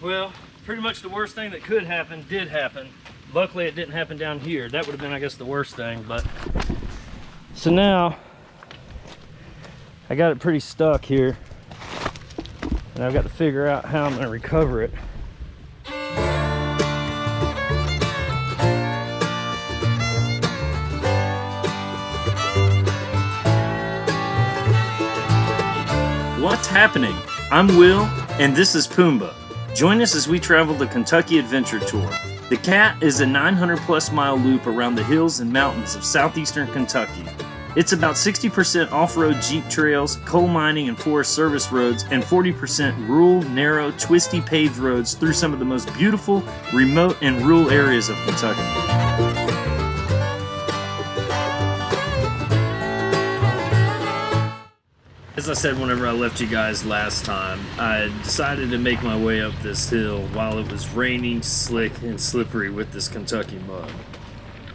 Well, pretty much the worst thing that could happen did happen. Luckily it didn't happen down here. That would have been, I guess, the worst thing. But so now I got it pretty stuck here, and I've got to figure out how I'm going to recover it. What's happening? I'm Will, and this is Pumbaa. Join us as we travel the Kentucky Adventure Tour. The CAT is a 900-plus mile loop around the hills and mountains of southeastern Kentucky. It's about 60% off-road Jeep trails, coal mining and forest service roads, and 40% rural, narrow, twisty paved roads through some of the most beautiful, remote, and rural areas of Kentucky. As I said whenever I left you guys last time, I decided to make my way up this hill while it was raining, slick, and slippery with this Kentucky mud.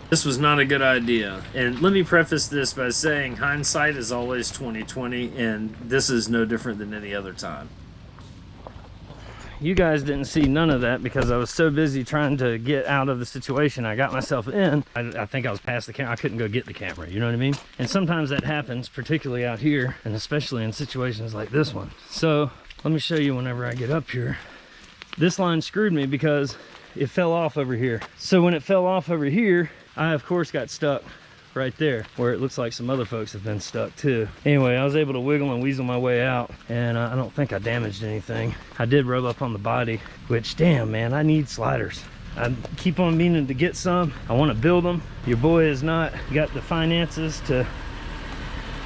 This was not a good idea, and let me preface this by saying hindsight is always 20/20, and this is no different than any other time. You guys didn't see none of that because I was so busy trying to get out of the situation I got myself in. I think I was past the camera. I couldn't go get the camera, you know what I mean? And sometimes that happens, particularly out here, and especially in situations like this one. So let me show you whenever I get up here. This line screwed me because it fell off over here. So when it fell off over here, I of course got stuck right there where it looks like some other folks have been stuck too. Anyway, I was able to wiggle and weasel my way out, and I don't think I damaged anything. I did rub up on the body, which, damn man, I need sliders. I keep on meaning to get some. I want to build them. Your boy has not got the finances to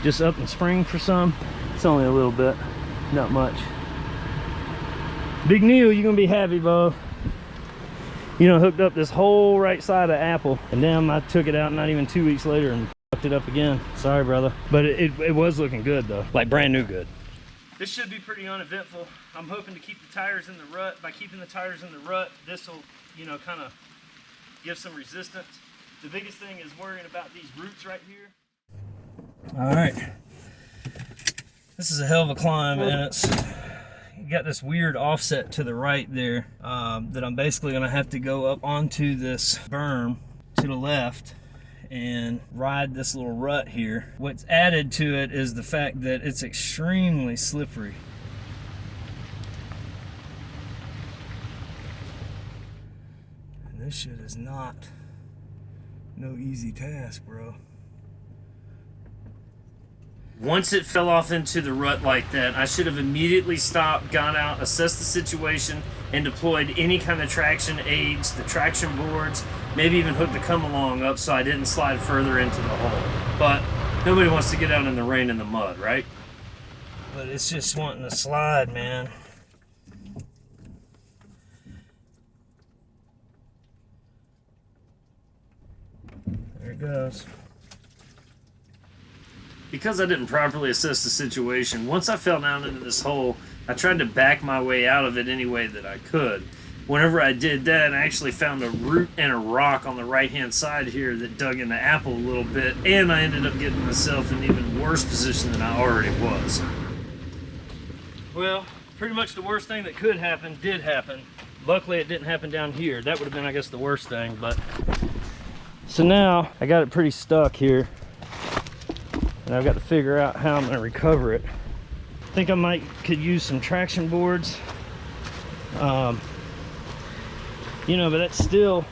just up and spring for some. It's only a little bit, not much. Big Neil, you're gonna be happy, bro. You know, hooked up this whole right side of Apple, and damn, I took it out not even 2 weeks later and fucked it up again. Sorry, brother. But it was looking good though, like brand new good. This should be pretty uneventful. I'm hoping to keep the tires in the rut. By keeping the tires in the rut, this will, you know, kind of give some resistance. The biggest thing is worrying about these roots right here. All right, this is a hell of a climb, and it's got this weird offset to the right there that I'm basically gonna have to go up onto this berm to the left and ride this little rut here. What's added to it is the fact that it's extremely slippery. And this shit is not no easy task, bro. Once it fell off into the rut like that, I should have immediately stopped, gone out, assessed the situation, and deployed any kind of traction aids, the traction boards, maybe even hooked the come along up so I didn't slide further into the hole. But nobody wants to get out in the rain and the mud, right? But it's just wanting to slide, man. There it goes. Because I didn't properly assess the situation, once I fell down into this hole, I tried to back my way out of it any way that I could. Whenever I did that, I actually found a root and a rock on the right-hand side here that dug into Apple a little bit, and I ended up getting myself in an even worse position than I already was. Well, pretty much the worst thing that could happen did happen. Luckily it didn't happen down here. That would have been, I guess, the worst thing. But so now I got it pretty stuck here, and I've got to figure out how I'm going to recover it. I think I could use some traction boards, you know, but that still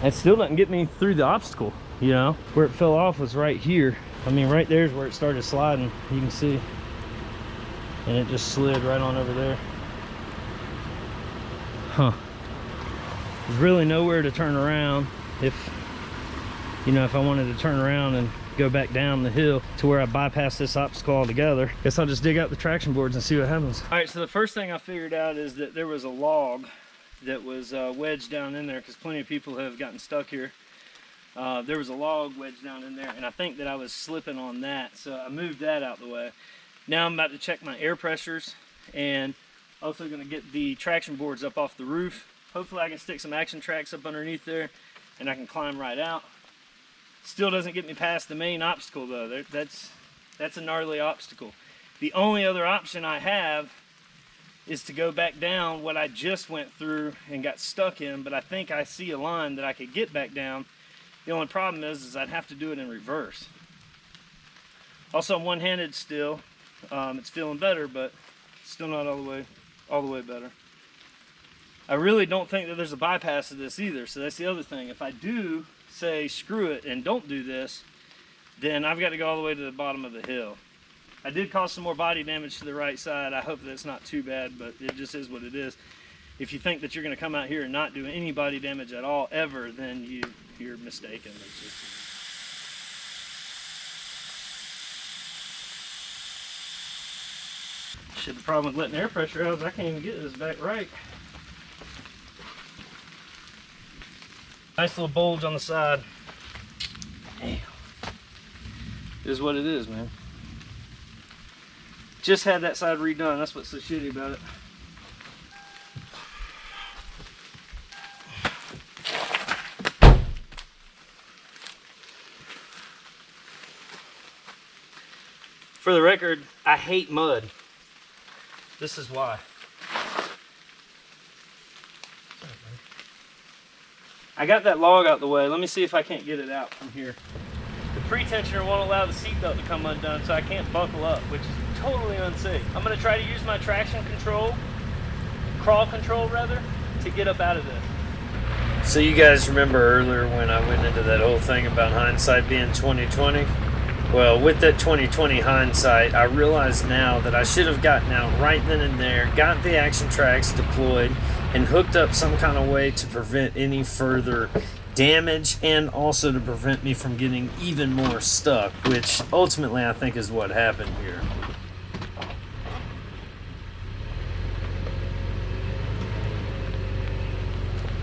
doesn't get me through the obstacle. You know, where it fell off was right here. I mean, right there's where it started sliding, you can see, and it just slid right on over there. Huh. There's really nowhere to turn around if I wanted to turn around and go back down the hill to where I bypass this obstacle altogether. Guess I'll just dig out the traction boards and see what happens. All right, so the first thing I figured out is that there was a log that was wedged down in there, because plenty of people have gotten stuck here. There was a log wedged down in there, and I think that I was slipping on that, so I moved that out the way. Now I'm about to check my air pressures, and also going to get the traction boards up off the roof. Hopefully I can stick some action tracks up underneath there, and I can climb right out. Still doesn't get me past the main obstacle though. That's a gnarly obstacle. The only other option I have is to go back down what I just went through and got stuck in, but I think I see a line that I could get back down. The only problem is I'd have to do it in reverse. Also, I'm one-handed still. It's feeling better, but still not all the way better. I really don't think that there's a bypass of this either, so that's the other thing. If I do say screw it and don't do this, then I've got to go all the way to the bottom of the hill. I did cause some more body damage to the right side. I hope that's not too bad, but it just is what it is. If you think that you're going to come out here and not do any body damage at all ever, then you're mistaken. It's just, shit, the problem with letting air pressure out is I can't even get this back right. Nice little bulge on the side. Damn. It is what it is, man. Just had that side redone. That's what's so shitty about it. For the record, I hate mud. This is why. I got that log out the way. Let me see if I can't get it out from here. The pre-tensioner won't allow the seatbelt to come undone, so I can't buckle up, which is totally unsafe. I'm going to try to use my traction control, crawl control rather, to get up out of this. So you guys remember earlier when I went into that whole thing about hindsight being 20/20? Well, with that 20/20 hindsight, I realize now that I should have gotten out right then and there, got the action tracks deployed, and hooked up some kind of way to prevent any further damage and also to prevent me from getting even more stuck, which ultimately I think is what happened here.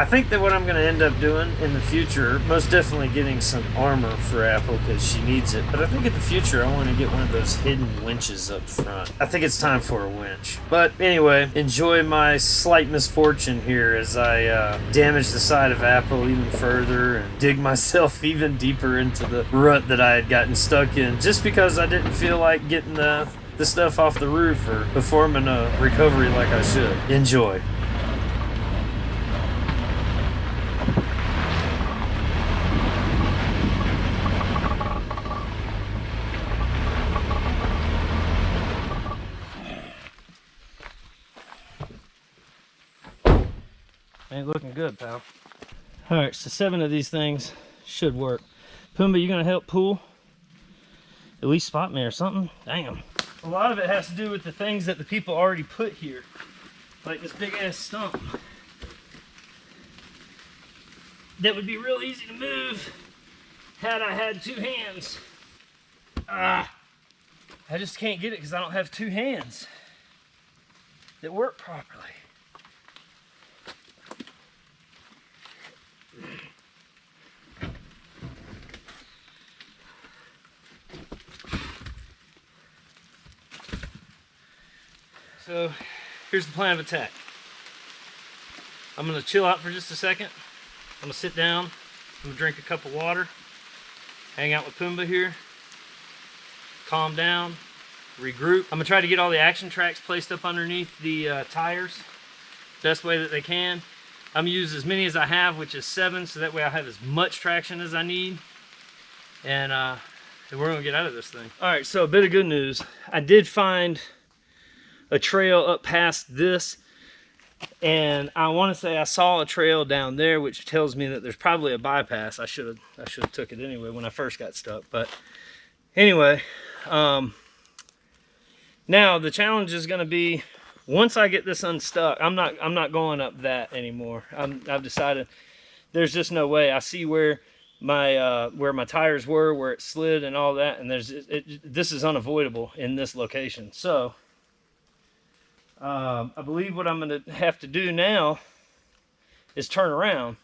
I think that what I'm going to end up doing in the future, most definitely getting some armor for Apple because she needs it, but I think in the future I want to get one of those hidden winches up front. I think it's time for a winch. But anyway, enjoy my slight misfortune here as I damage the side of Apple even further and dig myself even deeper into the rut that I had gotten stuck in just because I didn't feel like getting the stuff off the roof or performing a recovery like I should. Enjoy. Ain't looking good, pal. Alright, so 7 of these things should work. Pumbaa, you gonna help pull? At least spot me or something? Damn. A lot of it has to do with the things that the people already put here. Like this big ass stump. That would be real easy to move had I had 2 hands. I just can't get it because I don't have 2 hands that work properly. So here's the plan of attack. I'm going to chill out for just a second. I'm going to sit down. I'm going to drink a cup of water. Hang out with Pumbaa here. Calm down. Regroup. I'm going to try to get all the action tracks placed up underneath the tires. Best way that they can. I'm going to use as many as I have, which is 7, so that way I have as much traction as I need. And we're going to get out of this thing. Alright, so a bit of good news. I did find a trail up past this, and I want to say I saw a trail down there, which tells me that there's probably a bypass. I should have took it anyway when I first got stuck. But anyway, now the challenge is going to be once I get this unstuck. I'm not going up that anymore. I've decided there's just no way. I see where my tires were, where it slid and all that, and this is unavoidable in this location. So I believe what I'm going to have to do now is turn around.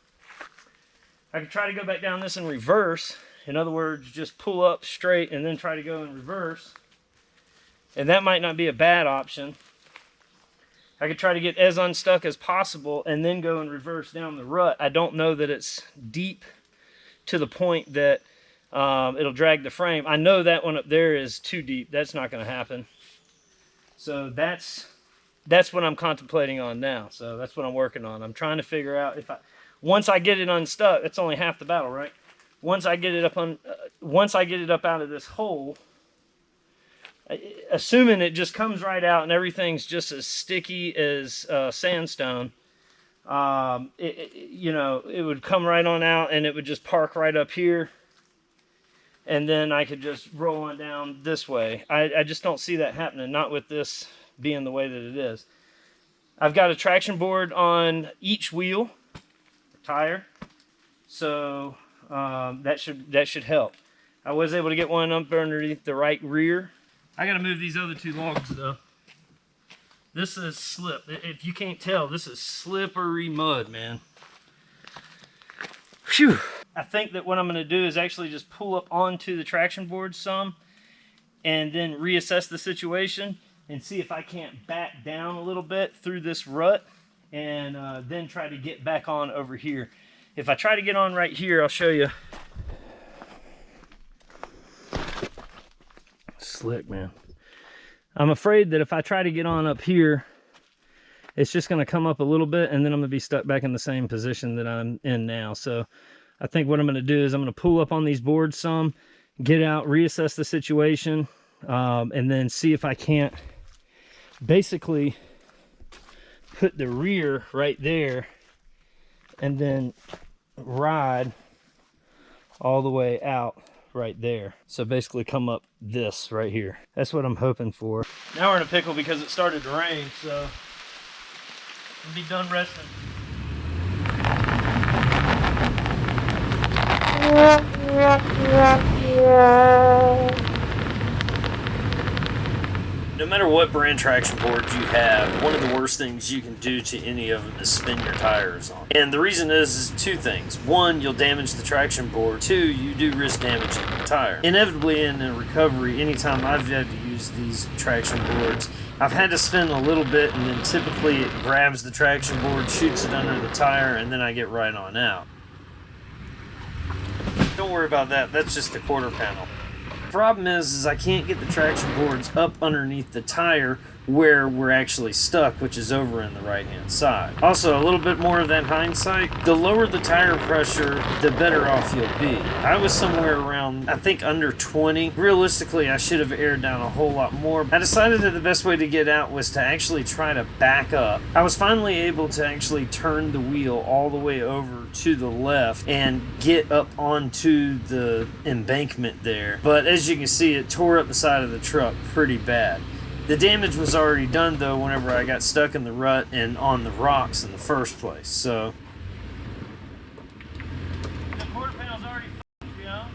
I could try to go back down this in reverse. In other words, just pull up straight and then try to go in reverse. And that might not be a bad option. I could try to get as unstuck as possible and then go in reverse down the rut. I don't know that it's deep to the point that it'll drag the frame. I know that one up there is too deep. That's not going to happen. So that's that's what I'm contemplating on now. So that's what I'm working on. I'm trying to figure out if once I get it unstuck, that's only half the battle, right? Once I get it up out of this hole, assuming it just comes right out and everything's just as sticky as sandstone, you know, it would come right on out and it would just park right up here. And then I could just roll on down this way. I just don't see that happening, not with this being the way that it is. I've got a traction board on each wheel, tire, so that should help. I was able to get one up underneath the right rear. I gotta move these other two logs though. This is slip. If you can't tell, this is slippery mud, man. Phew. I think that what I'm gonna do is actually just pull up onto the traction board some and then reassess the situation and see if I can't back down a little bit through this rut and then try to get back on over here. If I try to get on right here, I'll show you. Slick, man. I'm afraid that if I try to get on up here, it's just going to come up a little bit and then I'm going to be stuck back in the same position that I'm in now. So I think what I'm going to do is I'm going to pull up on these boards some, get out, reassess the situation, and then see if I can't basically put the rear right there and then ride all the way out right there. So basically come up this right here. That's what I'm hoping for. Now we're in a pickle because it started to rain, so I'll be done resting. No matter what brand traction board you have, one of the worst things you can do to any of them is spin your tires on. And the reason is two things. One, you'll damage the traction board. Two, you do risk damaging the tire. Inevitably in a recovery, anytime I've had to use these traction boards, I've had to spin a little bit and then typically it grabs the traction board, shoots it under the tire, and then I get right on out. Don't worry about that, that's just the quarter panel. The problem is I can't get the traction boards up underneath the tire where we're actually stuck, which is over in the right hand side. Also, a little bit more of that hindsight, the lower the tire pressure, the better off you'll be. I was somewhere around, I think, under 20. Realistically, I should have aired down a whole lot more. I decided that the best way to get out was to actually try to back up. I was finally able to actually turn the wheel all the way over to the left and get up onto the embankment there. But as you can see, it tore up the side of the truck pretty bad. The damage was already done though whenever I got stuck in the rut and on the rocks in the first place, so. The quarter panel's already fucked, you know?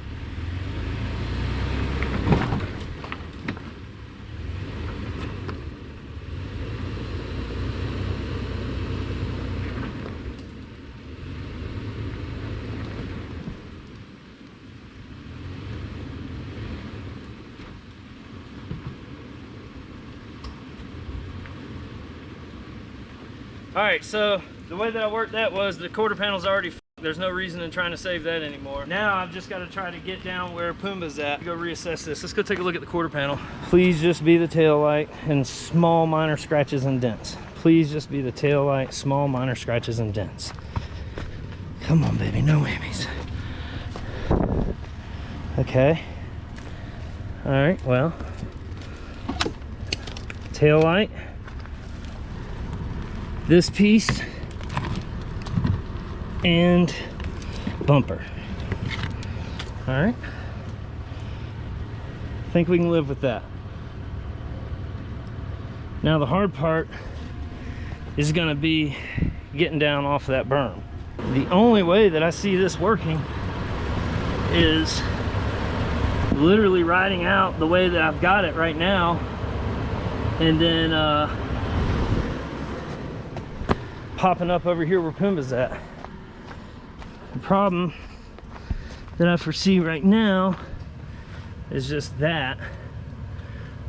Alright, so the way that I worked that was the quarter panel's already f***ed. There's no reason in trying to save that anymore. Now I've just got to try to get down where Pumbaa's at. Go reassess this. Let's go take a look at the quarter panel. Please just be the tail light and small minor scratches and dents. Please just be the tail light, small minor scratches and dents. Come on, baby, no whammies. Okay. Alright, well. Tail light. This piece and bumper. All right, I think we can live with that. Now the hard part is going to be getting down off that berm. The only way that I see this working is literally riding out the way that I've got it right now, and then popping up over here where Pumbaa's at. The problem that I foresee right now is just that.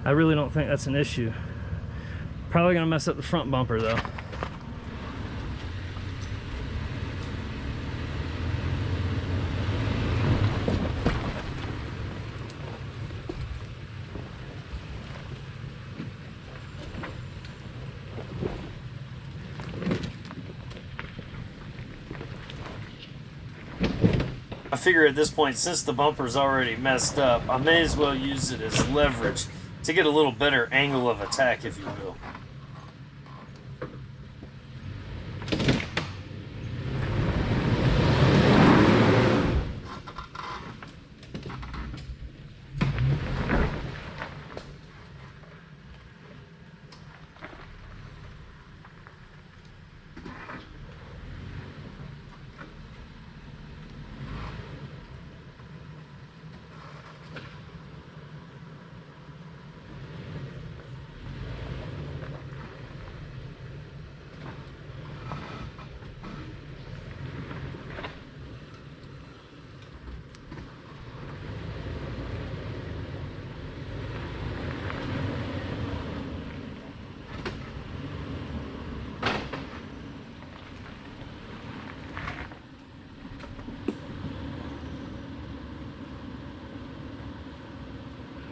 I really don't think that's an issue. Probably gonna mess up the front bumper though. I figure at this point, since the bumper's already messed up, I may as well use it as leverage to get a little better angle of attack, if you will.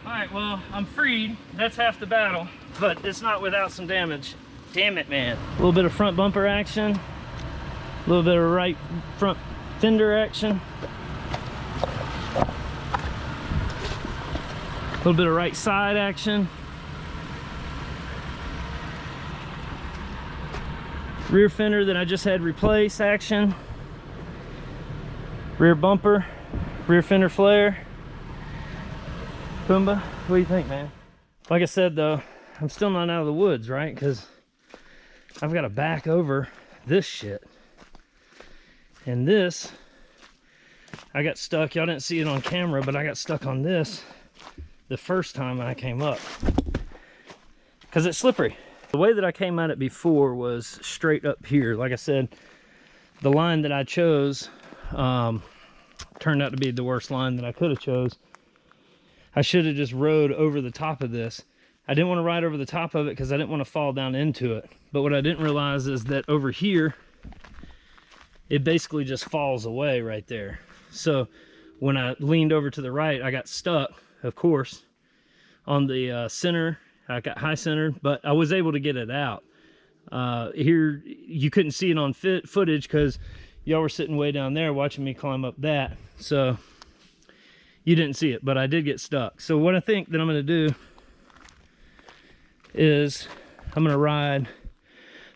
Alright, well, I'm freed. That's half the battle, but it's not without some damage. Damn it, man. A little bit of front bumper action, a little bit of right front fender action, a little bit of right side action, rear fender that I just had replaced action, rear bumper, rear fender flare. Pumbaa, what do you think, man? Like I said, though, I'm still not out of the woods, right? Because I've got to back over this shit. And this, I got stuck. Y'all didn't see it on camera, but I got stuck on this the first time I came up. Because it's slippery. The way that I came at it before was straight up here. Like I said, the line that I chose turned out to be the worst line that I could have chose. I should have just rode over the top of this. I didn't want to ride over the top of it because I didn't want to fall down into it. But what I didn't realize is that over here, it basically just falls away right there. So when I leaned over to the right, I got stuck, of course, on the center. I got high centered, but I was able to get it out. Here, you couldn't see it on footage because y'all were sitting way down there watching me climb up that. So you didn't see it, but I did get stuck. So what I think that I'm going to do is I'm going to ride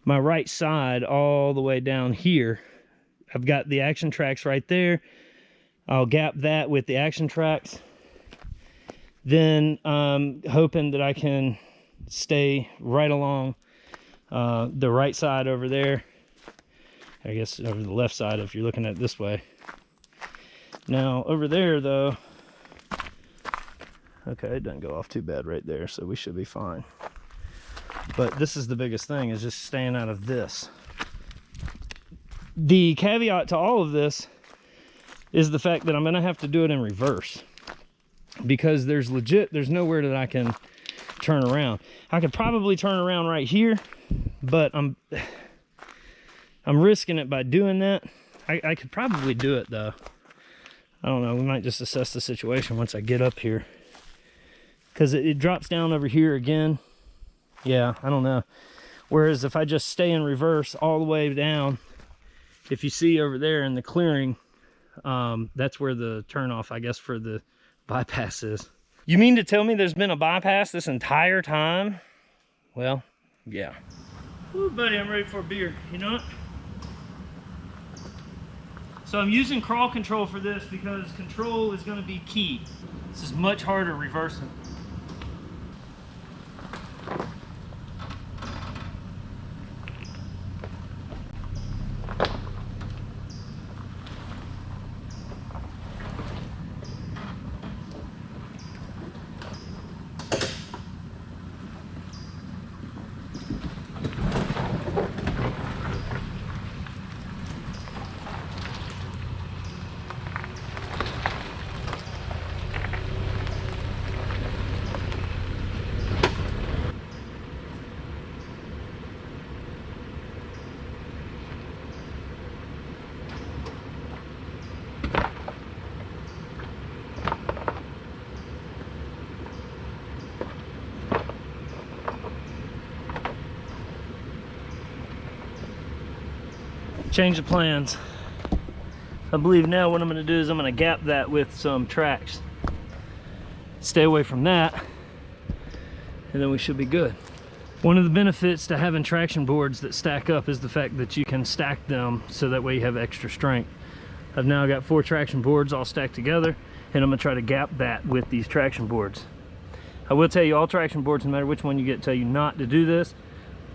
my right side all the way down here. I've got the action tracks right there. I'll gap that with the action tracks. Then I'm hoping that I can stay right along the right side over there. I guess over the left side if you're looking at it this way. Now over there though, okay, it doesn't go off too bad right there, so we should be fine. But this is the biggest thing, is just staying out of this. The caveat to all of this is the fact that I'm gonna have to do it in reverse, because there's nowhere that I can turn around. I could probably turn around right here, but I'm risking it by doing that. I could probably do it though. I don't know, we might just assess the situation once I get up here. Because it drops down over here again. Yeah, I don't know. Whereas if I just stay in reverse all the way down, if you see over there in the clearing, that's where the turnoff, I guess, for the bypass is. You mean to tell me there's been a bypass this entire time? Well, yeah. Ooh, buddy, I'm ready for a beer. You know what? So I'm using crawl control for this because control is going to be key. This is much harder reversing. Change of plans. I believe now what I'm going to do is I'm going to gap that with some tracks. Stay away from that, and then we should be good. One of the benefits to having traction boards that stack up is the fact that you can stack them so that way you have extra strength. I've now got 4 traction boards all stacked together, and I'm going to try to gap that with these traction boards. I will tell you, all traction boards, no matter which one you get, tell you not to do this,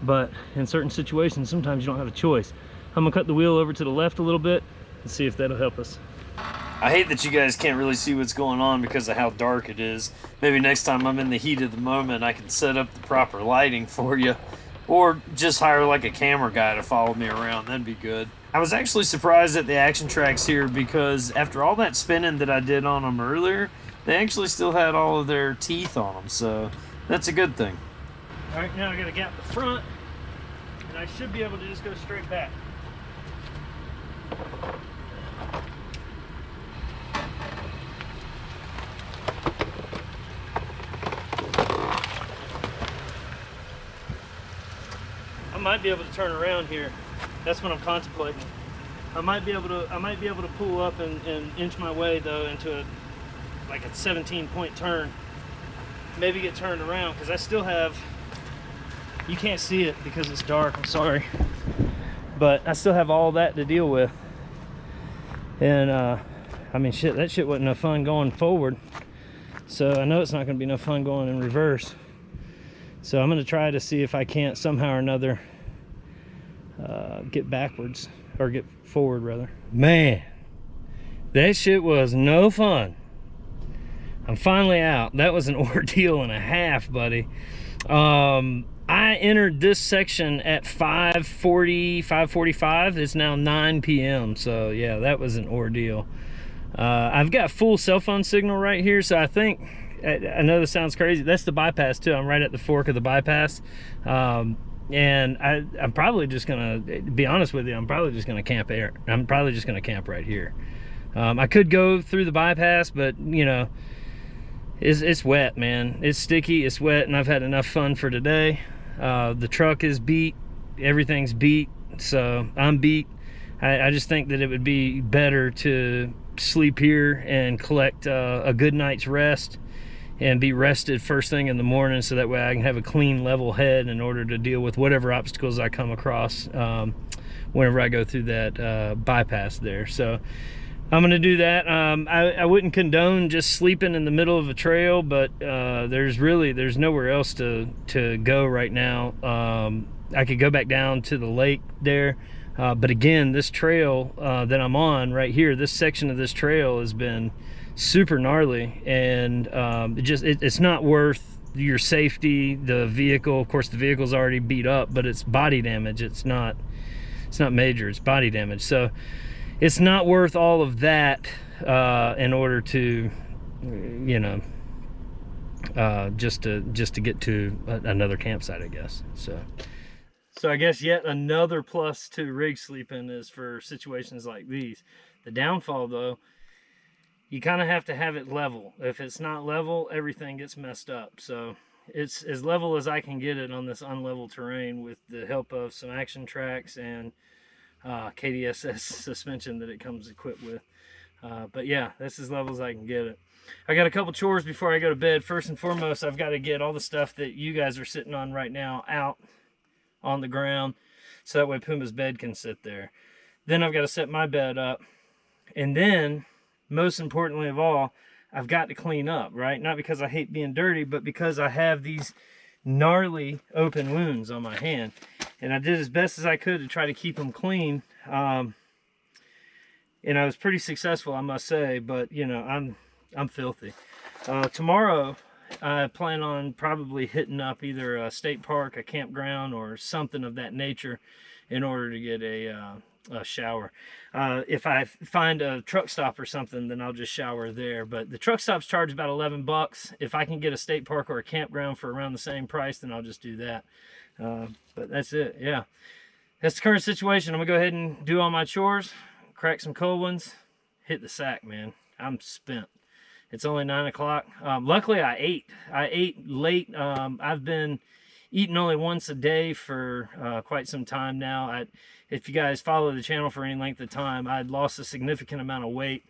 but in certain situations sometimes you don't have a choice. I'm going to cut the wheel over to the left a little bit and see if that'll help us. I hate that you guys can't really see what's going on because of how dark it is. Maybe next time I'm in the heat of the moment, I can set up the proper lighting for you. Or just hire like a camera guy to follow me around. That'd be good. I was actually surprised at the action tracks here because after all that spinning that I did on them earlier, they actually still had all of their teeth on them. So that's a good thing. All right, now I got to gap the front, and I should be able to just go straight back. I might be able to turn around here. That's what I'm contemplating. I might be able to pull up and inch my way though into like a 17-point turn. Maybe get turned around because I still have. You can't see it because it's dark. I'm sorry, but I still have all that to deal with. And I mean, shit, that shit wasn't no fun going forward. So I know it's not going to be no fun going in reverse. So I'm going to try to see if I can't somehow or another get backwards, or get forward rather. Man, that shit was no fun. I'm finally out. That was an ordeal and a half, buddy. I entered this section at 5:40, 5:45. It's now 9 p.m. So yeah, that was an ordeal. I've got full cell phone signal right here, so I think, I know this sounds crazy, that's the bypass too. I'm right at the fork of the bypass. And I'm probably just gonna, be honest with you, I'm probably just gonna camp there. I'm probably just gonna camp right here. I could go through the bypass, but you know, it's wet, man. It's sticky, it's wet, and I've had enough fun for today. The truck is beat, everything's beat, so I'm beat. I just think that it would be better to sleep here and collect a good night's rest and be rested first thing in the morning, so that way I can have a clean, level head in order to deal with whatever obstacles I come across whenever I go through that bypass there. So I'm gonna do that. I wouldn't condone just sleeping in the middle of a trail, but there's nowhere else to go right now. I could go back down to the lake there, but again, this trail that I'm on right here, this section of this trail has been super gnarly, and it's not worth your safety. The vehicle, of course, the vehicle's already beat up, but it's body damage. It's not major, it's body damage. So it's not worth all of that in order to, you know, just to get to another campsite, I guess. So I guess yet another plus to rig sleeping is for situations like these. The downfall though, you kind of have to have it level. If it's not level, everything gets messed up. So it's as level as I can get it on this unlevel terrain with the help of some action tracks and KDSS suspension that it comes equipped with. But yeah, that's as level as I can get it. I got a couple chores before I go to bed. First and foremost, I've got to get all the stuff that you guys are sitting on right now out on the ground, so that way Pumbaa's bed can sit there. Then I've got to set my bed up, and then most importantly of all, I've got to clean up, right? Not because I hate being dirty, but because I have these gnarly open wounds on my hand, and I did as best as I could to try to keep them clean, and I was pretty successful, I must say. But you know, I'm filthy. Tomorrow I plan on probably hitting up either a state park, a campground, or something of that nature in order to get a shower. If I find a truck stop or something, then I'll just shower there. But the truck stops charge about 11 bucks. If I can get a state park or a campground for around the same price, then I'll just do that. But that's it. Yeah, that's the current situation. I'm gonna go ahead and do all my chores, crack some cold ones, hit the sack, man. I'm spent. It's only 9 o'clock. Luckily I ate late. I've been eaten only once a day for quite some time now. If you guys follow the channel for any length of time, I'd lost a significant amount of weight.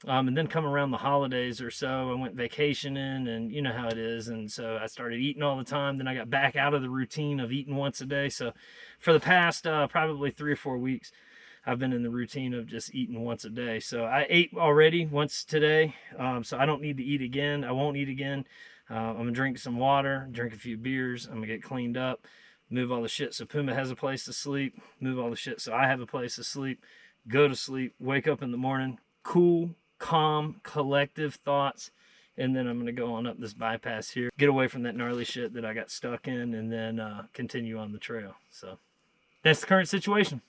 And then come around the holidays or so, I went vacationing, and you know how it is. And so I started eating all the time. Then I got back out of the routine of eating once a day. So for the past probably 3 or 4 weeks, I've been in the routine of just eating once a day. So I ate already once today, so I don't need to eat again. I won't eat again. I'm gonna drink some water, drink a few beers. I'm gonna get cleaned up, move all the shit so Puma has a place to sleep, move all the shit so I have a place to sleep, go to sleep, wake up in the morning, cool, calm, collective thoughts, and then I'm gonna go on up this bypass here, get away from that gnarly shit that I got stuck in, and then continue on the trail. So that's the current situation.